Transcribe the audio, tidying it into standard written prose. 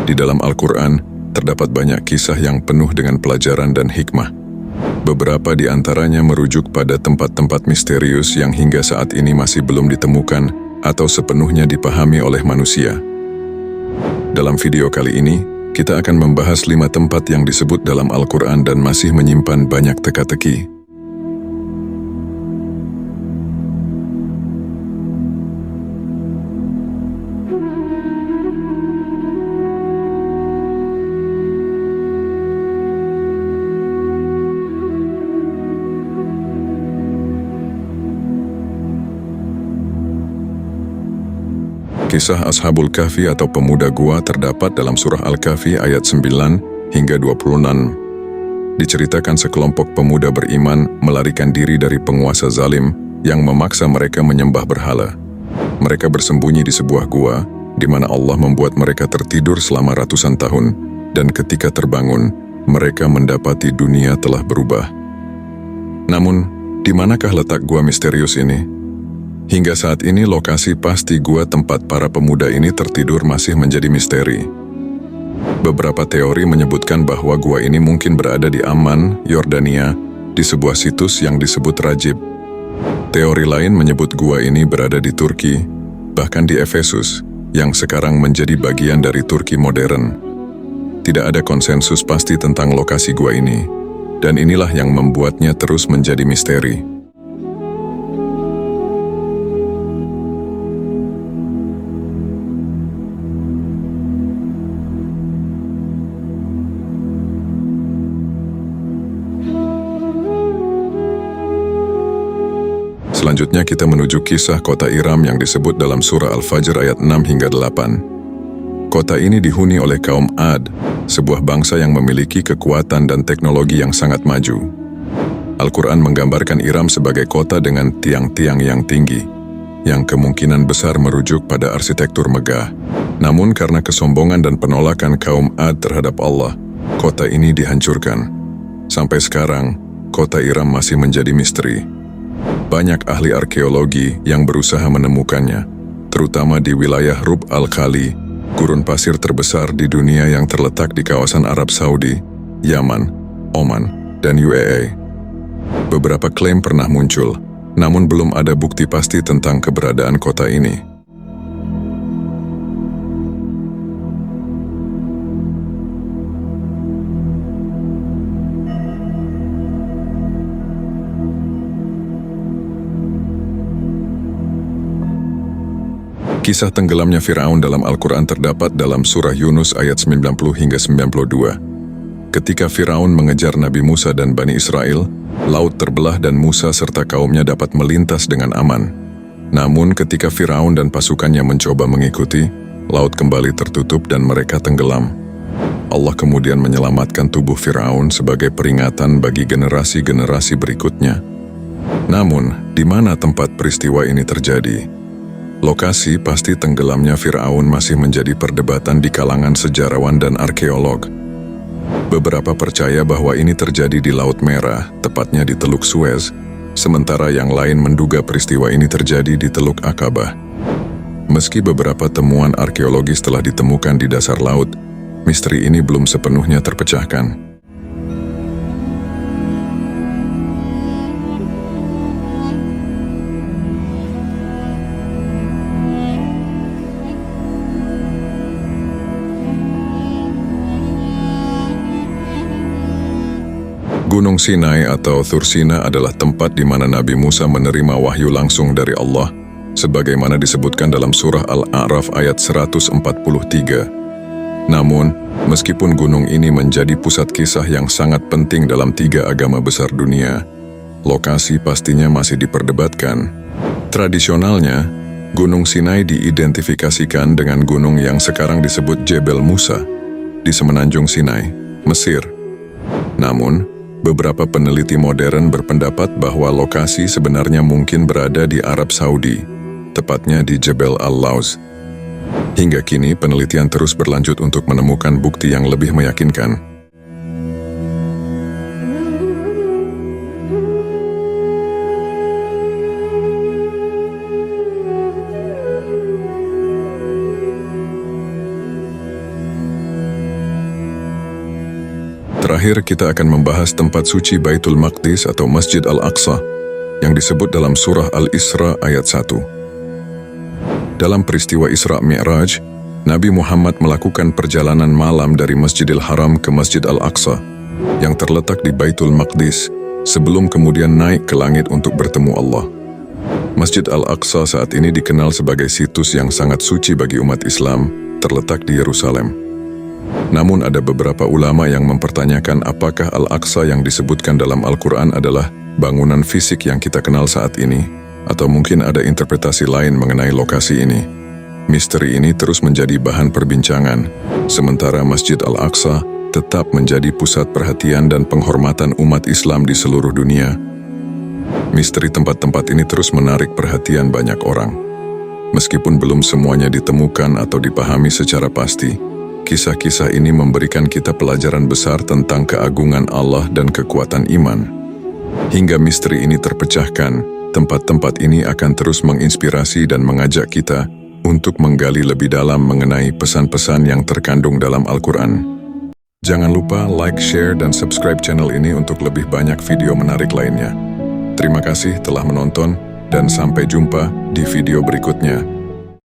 Di dalam Al-Quran, terdapat banyak kisah yang penuh dengan pelajaran dan hikmah. Beberapa di antaranya merujuk pada tempat-tempat misterius yang hingga saat ini masih belum ditemukan atau sepenuhnya dipahami oleh manusia. Dalam video kali ini, kita akan membahas 5 tempat yang disebut dalam Al-Quran dan masih menyimpan banyak teka-teki. Kisah Ashabul Kahfi atau pemuda gua terdapat dalam surah Al-Kahfi ayat 9 hingga 26. Diceritakan sekelompok pemuda beriman melarikan diri dari penguasa zalim yang memaksa mereka menyembah berhala. Mereka bersembunyi di sebuah gua, di mana Allah membuat mereka tertidur selama ratusan tahun, dan ketika terbangun, mereka mendapati dunia telah berubah. Namun, di manakah letak gua misterius ini? Hingga saat ini lokasi pasti gua tempat para pemuda ini tertidur masih menjadi misteri. Beberapa teori menyebutkan bahwa gua ini mungkin berada di Amman, Yordania, di sebuah situs yang disebut Rajib. Teori lain menyebut gua ini berada di Turki, bahkan di Efesus, yang sekarang menjadi bagian dari Turki modern. Tidak ada konsensus pasti tentang lokasi gua ini, dan inilah yang membuatnya terus menjadi misteri. Selanjutnya kita menuju kisah kota Iram yang disebut dalam surah Al-Fajr ayat 6 hingga 8. Kota ini dihuni oleh kaum Ad, sebuah bangsa yang memiliki kekuatan dan teknologi yang sangat maju. Al-Quran menggambarkan Iram sebagai kota dengan tiang-tiang yang tinggi, yang kemungkinan besar merujuk pada arsitektur megah. Namun karena kesombongan dan penolakan kaum Ad terhadap Allah, kota ini dihancurkan. Sampai sekarang, kota Iram masih menjadi misteri. Banyak ahli arkeologi yang berusaha menemukannya, terutama di wilayah Rub al-Khali, gurun pasir terbesar di dunia yang terletak di kawasan Arab Saudi, Yaman, Oman, dan UAE. Beberapa klaim pernah muncul, namun belum ada bukti pasti tentang keberadaan kota ini. Kisah tenggelamnya Firaun dalam Al-Quran terdapat dalam surah Yunus ayat 90 hingga 92. Ketika Firaun mengejar Nabi Musa dan Bani Israel, laut terbelah dan Musa serta kaumnya dapat melintas dengan aman. Namun ketika Firaun dan pasukannya mencoba mengikuti, laut kembali tertutup dan mereka tenggelam. Allah kemudian menyelamatkan tubuh Firaun sebagai peringatan bagi generasi-generasi berikutnya. Namun, di mana tempat peristiwa ini terjadi? Lokasi pasti tenggelamnya Firaun masih menjadi perdebatan di kalangan sejarawan dan arkeolog. Beberapa percaya bahwa ini terjadi di Laut Merah, tepatnya di Teluk Suez, sementara yang lain menduga peristiwa ini terjadi di Teluk Akabah. Meski beberapa temuan arkeologis telah ditemukan di dasar laut, misteri ini belum sepenuhnya terpecahkan. Gunung Sinai atau Thursina adalah tempat di mana Nabi Musa menerima wahyu langsung dari Allah, sebagaimana disebutkan dalam surah Al-A'raf ayat 143. Namun, meskipun gunung ini menjadi pusat kisah yang sangat penting dalam 3 agama besar dunia, lokasi pastinya masih diperdebatkan. Tradisionalnya, Gunung Sinai diidentifikasikan dengan gunung yang sekarang disebut Jebel Musa, di semenanjung Sinai, Mesir. Namun, beberapa peneliti modern berpendapat bahwa lokasi sebenarnya mungkin berada di Arab Saudi, tepatnya di Jebel Al-Lauz. Hingga kini penelitian terus berlanjut untuk menemukan bukti yang lebih meyakinkan. terakhir kita akan membahas tempat suci Baitul Maqdis atau Masjid Al-Aqsa yang disebut dalam surah Al-Isra ayat 1. Dalam peristiwa Isra Mi'raj, Nabi Muhammad melakukan perjalanan malam dari Masjidil Haram ke Masjid Al-Aqsa yang terletak di Baitul Maqdis sebelum kemudian naik ke langit untuk bertemu Allah. Masjid Al-Aqsa saat ini dikenal sebagai situs yang sangat suci bagi umat Islam, terletak di Yerusalem. Namun ada beberapa ulama yang mempertanyakan apakah Al-Aqsa yang disebutkan dalam Al-Quran adalah bangunan fisik yang kita kenal saat ini, atau mungkin ada interpretasi lain mengenai lokasi ini. Misteri ini terus menjadi bahan perbincangan, sementara Masjid Al-Aqsa tetap menjadi pusat perhatian dan penghormatan umat Islam di seluruh dunia. Misteri tempat-tempat ini terus menarik perhatian banyak orang. Meskipun belum semuanya ditemukan atau dipahami secara pasti, kisah-kisah ini memberikan kita pelajaran besar tentang keagungan Allah dan kekuatan iman. Hingga misteri ini terpecahkan, tempat-tempat ini akan terus menginspirasi dan mengajak kita untuk menggali lebih dalam mengenai pesan-pesan yang terkandung dalam Al-Quran. Jangan lupa like, share, dan subscribe channel ini untuk lebih banyak video menarik lainnya. Terima kasih telah menonton, dan sampai jumpa di video berikutnya.